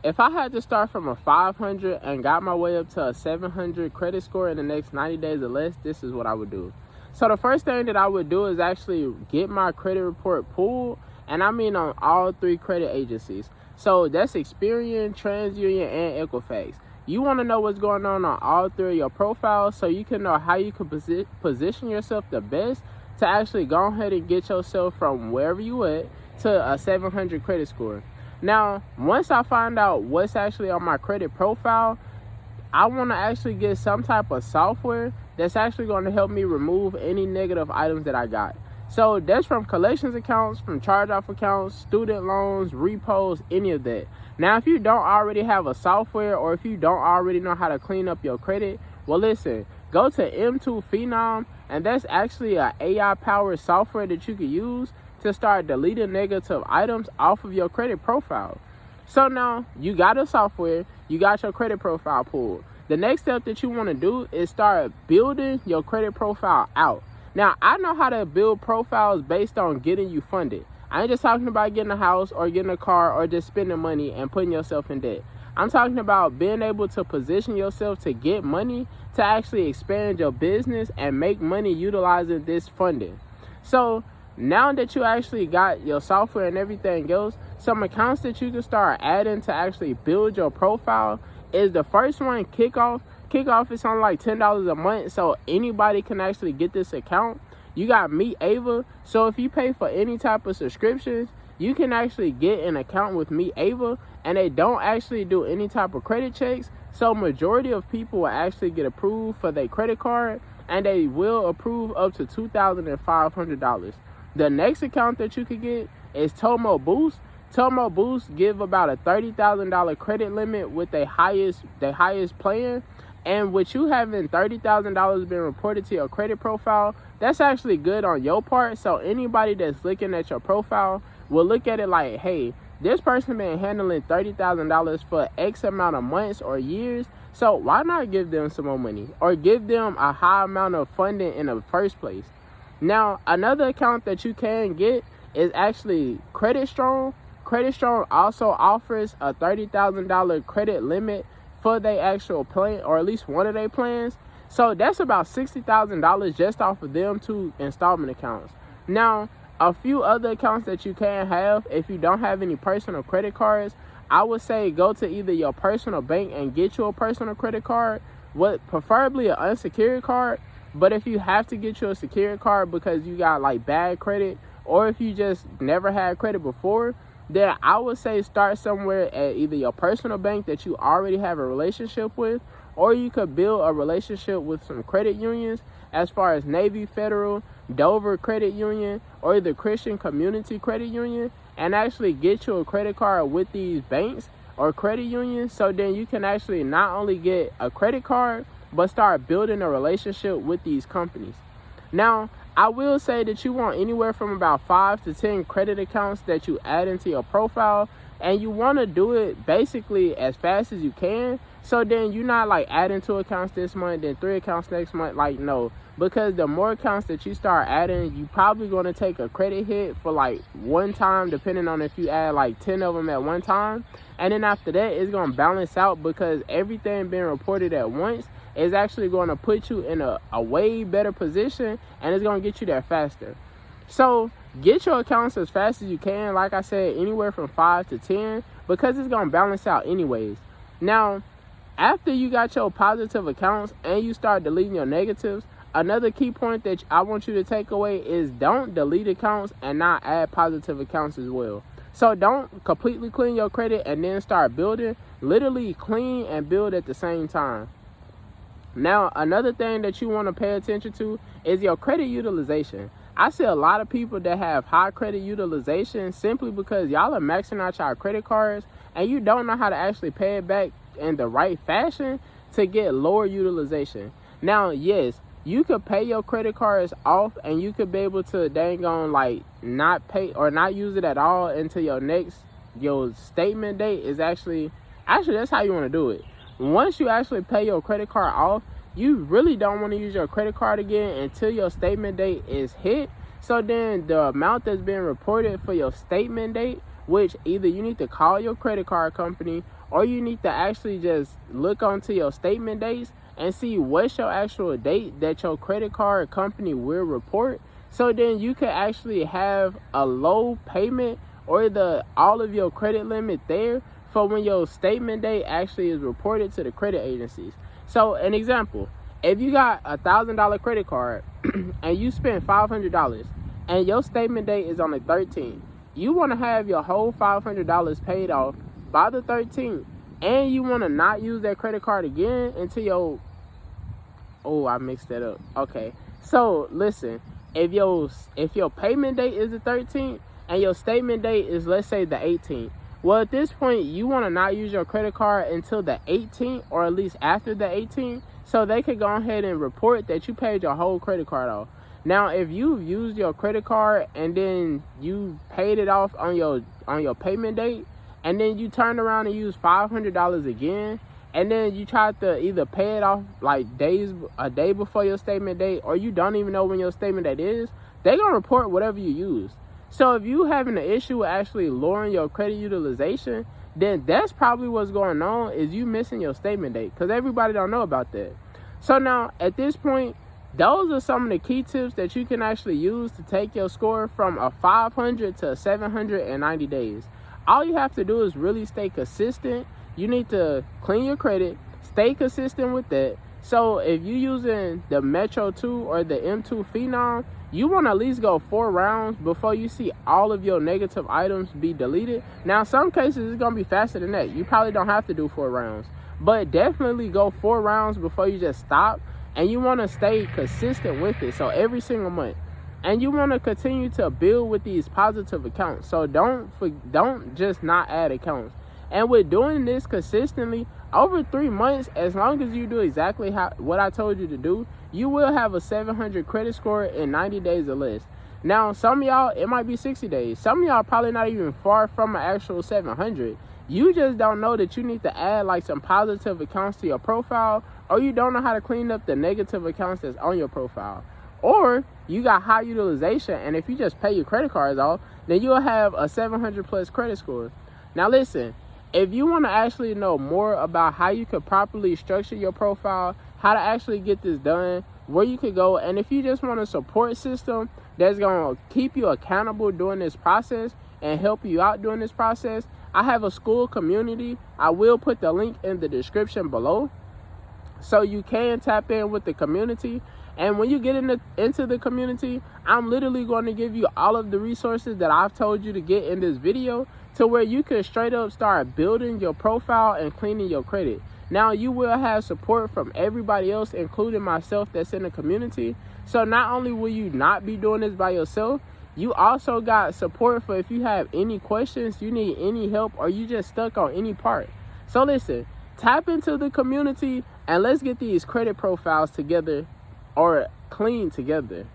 if I had to start from a 500 and got my way up to a 700 credit score in the next 90 days or less, this is what I would do. So the first thing that I would do is actually get my credit report pulled, and I mean on all 3 credit agencies. So that's Experian, TransUnion, and Equifax. You want to know what's going on all 3 of your profiles so you can know how you can position yourself the best to actually go ahead and get yourself from wherever you at to a 700 credit score. Now, once I find out what's actually on my credit profile, I want to actually get some type of software that's actually going to help me remove any negative items that I got. So that's from collections accounts, from charge-off accounts, student loans, repos, any of that. Now, if you don't already have a software, or if you don't already know how to clean up your credit, well, listen, go to M2 Phenom, and that's actually an AI-powered software that you can use to start deleting negative items off of your credit profile. So now you got a software, you got your credit profile pulled. The next step that you want to do is start building your credit profile out. Now, I know how to build profiles based on getting you funded. I ain't just talking about getting a house or getting a car or just spending money and putting yourself in debt. I'm talking about being able to position yourself to get money to actually expand your business and make money utilizing this funding. So now that you actually got your software and everything else, some accounts that you can start adding to actually build your profile is the first one, Kickoff. Kickoff is on like $10 a month, so anybody can actually get this account. You got Meet Ava, so if you pay for any type of subscriptions, you can actually get an account with Meet Ava, and they don't actually do any type of credit checks, so majority of people will actually get approved for their credit card, and they will approve up to $2,500. The next account that you could get is Tomo Boost. Tomo Boost give about a $30,000 credit limit with the highest plan. And with you having $30,000 being reported to your credit profile, that's actually good on your part. So anybody that's looking at your profile will look at it like, hey, this person been handling $30,000 for X amount of months or years. So why not give them some more money or give them a high amount of funding in the first place? Now, another account that you can get is actually Credit Strong. Credit Strong also offers a $30,000 credit limit for their actual plan, or at least one of their plans. So that's about $60,000 just off of them 2 installment accounts. Now, a few other accounts that you can have if you don't have any personal credit cards, I would say go to either your personal bank and get you a personal credit card, preferably an unsecured card. But if you have to get you a secured card because you got like bad credit, or if you just never had credit before, then I would say start somewhere at either your personal bank that you already have a relationship with, or you could build a relationship with some credit unions as far as Navy Federal, Dover Credit Union, or the Christian Community Credit Union, and actually get you a credit card with these banks or credit unions, so then you can actually not only get a credit card, but start building a relationship with these companies. Now, I will say that you want anywhere from about 5 to 10 credit accounts that you add into your profile, and you want to do it basically as fast as you can. So then you're not like adding 2 accounts this month, then 3 accounts next month. Like, no, because the more accounts that you start adding, you probably going to take a credit hit for like one time, depending on if you add like 10 of them at one time. And then after that, it's going to balance out because everything being reported at once is actually going to put you in a way better position, and it's going to get you there faster. So get your accounts as fast as you can, like I said, anywhere from 5 to 10, because it's going to balance out anyways. Now, after you got your positive accounts and you start deleting your negatives, another key point that I want you to take away is don't delete accounts and not add positive accounts as well. So don't completely clean your credit and then start building. Literally clean and build at the same time. Now, another thing that you want to pay attention to is your credit utilization. I see a lot of people that have high credit utilization simply because y'all are maxing out your credit cards and you don't know how to actually pay it back in the right fashion to get lower utilization. Now, yes, you could pay your credit cards off and you could be able to dang on like not pay or not use it at all until your statement date is actually that's how you want to do it. Once you actually pay your credit card off, you really don't want to use your credit card again until your statement date is hit. So then the amount that's being reported for your statement date which either you need to call your credit card company or you need to actually just look onto your statement dates and see what's your actual date that your credit card company will report. So then you can actually have a low payment or all of your credit limit there for when your statement date actually is reported to the credit agencies. So an example, if you got $1,000 credit card and you spend $500 and your statement date is on the 13th, you want to have your whole $500 paid off by the 13th, and you want to not use that credit card again until I mixed that up. Okay, so listen, if your payment date is the 13th and your statement date is, let's say, the 18th, well, at this point you want to not use your credit card until the 18th, or at least after the 18th, so they could go ahead and report that you paid your whole credit card off. Now, if you've used your credit card and then you paid it off on your payment date, and then you turn around and use $500 again, and then you try to either pay it off like a day before your statement date, or you don't even know when your statement date is, they're gonna report whatever you use. So if you having an issue with actually lowering your credit utilization, then that's probably what's going on, is you missing your statement date, because everybody don't know about that. So now at this point, those are some of the key tips that you can actually use to take your score from a 500 to a 700 in 90 days. All you have to do is really stay consistent. You need to clean your credit, stay consistent with that. So if you're using the Metro 2 or the M2 Phenom, you want to at least go 4 rounds before you see all of your negative items be deleted. Now, in some cases, it's going to be faster than that. You probably don't have to do 4 rounds, but definitely go 4 rounds before you just stop. And you want to stay consistent with it, so every single month. And you want to continue to build with these positive accounts. So don't just not add accounts. And with doing this consistently over 3 months, as long as you do exactly what I told you to do, you will have a 700 credit score in 90 days or less. Now, some of y'all, it might be 60 days. Some of y'all probably not even far from an actual 700. You just don't know that you need to add like some positive accounts to your profile, or you don't know how to clean up the negative accounts that's on your profile. Or you got high utilization, and if you just pay your credit cards off, then you'll have a 700 plus credit score. Now listen, if you want to actually know more about how you could properly structure your profile, how to actually get this done, where you could go, and if you just want a support system that's going to keep you accountable during this process and help you out during this process, I have a school community. I will put the link in the description below, so you can tap in with the community. And when you get into the community, I'm literally going to give you all of the resources that I've told you to get in this video, to where you can straight up start building your profile and cleaning your credit. Now, you will have support from everybody else, including myself, that's in the community. So not only will you not be doing this by yourself, you also got support for if you have any questions, you need any help, or you just stuck on any part. So listen, tap into the community and let's get these credit profiles together, or clean together.